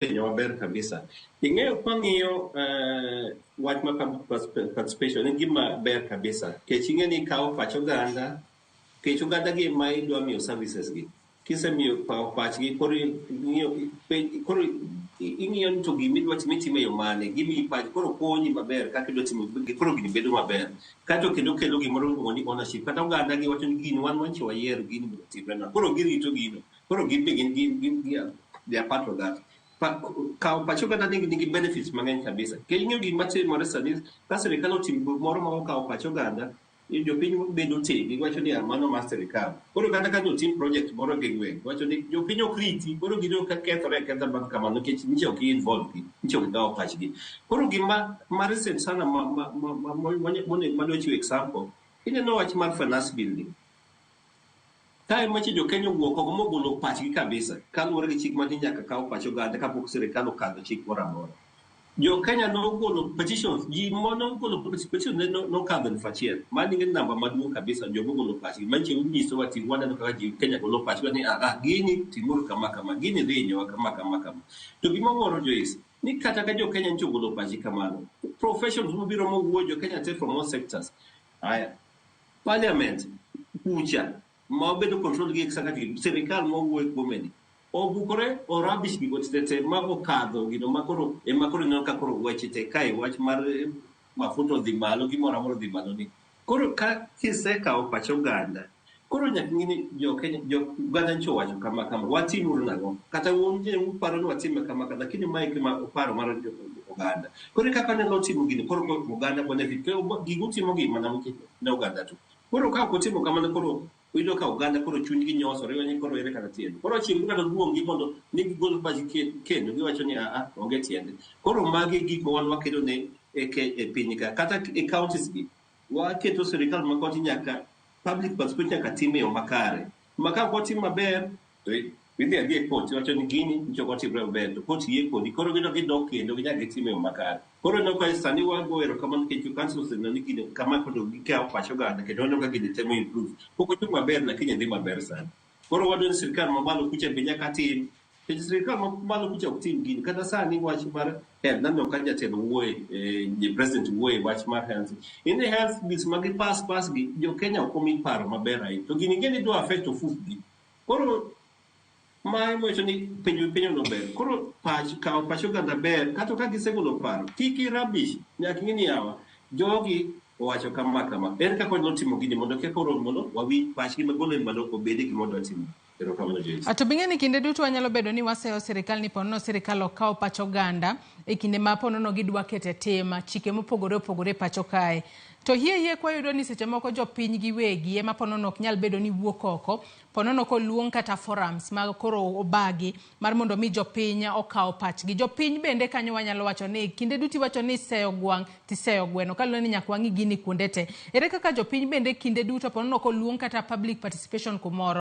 penyo maber kabisa. Ing'eyo kwang'iyo wach ma participation en gima ber kabisa. Kech ing'eni ikawo pach oganda, kech oganda gi ma idwa miyo services gi. Kisemiyo pachgi koro ing'iyo ni to gimidwa timo e yo mane, gimiyi pach koro konyi maber kaka idwa timo koro gini bedo maber. Kato kendo kelo gimoro miluongo ni ownership. Kata oganda gi wacho ni gini wan wanche wayier gini mondo otimre. Koro girito gino. Koro gin they are part of that. Kawo pach oganda nigi benefits mang'eny kabisa. Kendo ing'eyo gima timore sani ka sirikal otimo moro ma okawo pach oganda, jopiny bedo tegi wacho ni mano mar sirikal. Koro kata ka jotim project moro gi gweng wacho ni jopiny ok riti, koro gido ka kethore bang' kamano nikech niche ok involve gi, niche ok gawo pachgi. Koro gima recent sana madwa chiwo example, ineno wach mar finance building. Kae mache jo Kenya wuok oko mogolo pachgi kabisa kaluwore gi chik mani nyaka kawo pach oganda kapok sirikal okadho chik moro amora. Jo Kenya nogolo petitions, ji nogolo petitions nokadho 1,000. Mani ng'en namba maduong' kabisa jo mogolo pachgi. Manche unyiso wati waneno kaka ji Kenya golo pachgi ni gini timuru kama, gini dhinyo kama. To gima wuoro Joyce, ni kata ka jo Kenya nicho golo pachgi kamano, professions mobiro mowuo jo Kenya te from all sectors. Aya, parliament, kucha, ma obedo control gi executive, sirikal mowuo kuomeni. Obukore orabish gi gotete ma okadho gino makoro neno ka koro weche te kae wach mar mafuta dhi malo gimoro amoro dhi malo ni. Koro ka kisekawo pach oganda, koro nyaka ng'ini jo Kenya jo oganda ncho wacho kama watimuru nang'o, kata wonje uparo ni watime kama lakini mae kama oparo mar oganda. Koro kaka ne timo gini koro oganda benefit gigo timo gi mana ne oganda tu. Koro ka kotimo kamano koro uyudo ka oganda koro chunygi nyosore wani koro ere kata tiende. Koro chieng' kata duong'gi mondo ni gigol pachgi kendo giwacho ni onge tiende. Koro magi gik ma wan waketo ne e piny ka kata e counties gi waketo sirikal ma konti nyaka public participation nyaka time yo makare. Maka kotim maber to idhi adhi e court wacho ni gini nchoko timre maber to court yie kodi koro gidok kendo ginyaka time yo makare. Koro no ka sani wago erokamano nikech council oseneno ni kama kendo gikawo pach oganda kendo waneno ka gitemo improve. Pok ochung' maber lakini dhi maber sana. Koro wadwa ni sirikal mamalo kucha be nyaka tim. Nikech sirikal mamalo kucha ok tim gini. Kata sani wach mar health nano ka jatelo wuoye, president wuoye wach mar health. In health bills magi pass gi jo Kenya ok omi paro maber ahinya. To gini ngeni do affect ofukgi. Koro mae mocho ni penyo no ber. Koro kawo pach oganda ber kato ka gisegolo paro. Kiki rubbish nyaka ng'ini yawa. Jogi owacho kama. En kako notimo gini mondo kekoro mondo wawi pachgi magolo mondo obede gima odwa timo. To bing'eni kinde duto wanyalo bedo ni waseyo sirikal ni ponono sirikal okawo pach oganda e kinde ma ponono gidwa kete tema chike mopogore pacho kae. To hie kwayudo ni seche moko jopiny giwegi ema ponono ok nyal bedo ni wuok oko, ponono koluong kata forums mag koro obagi mar mondo mi jopiny okawo pachgi. Jopiny bende kanyo wanyalo wacho ni kinde duti wacho ni seyo gwang' tiseyo gweno kalone ni nyaka wangi gini kuonde te. Ere kaka jopiny bende kinde duto ponono koluong kata public participation kumoro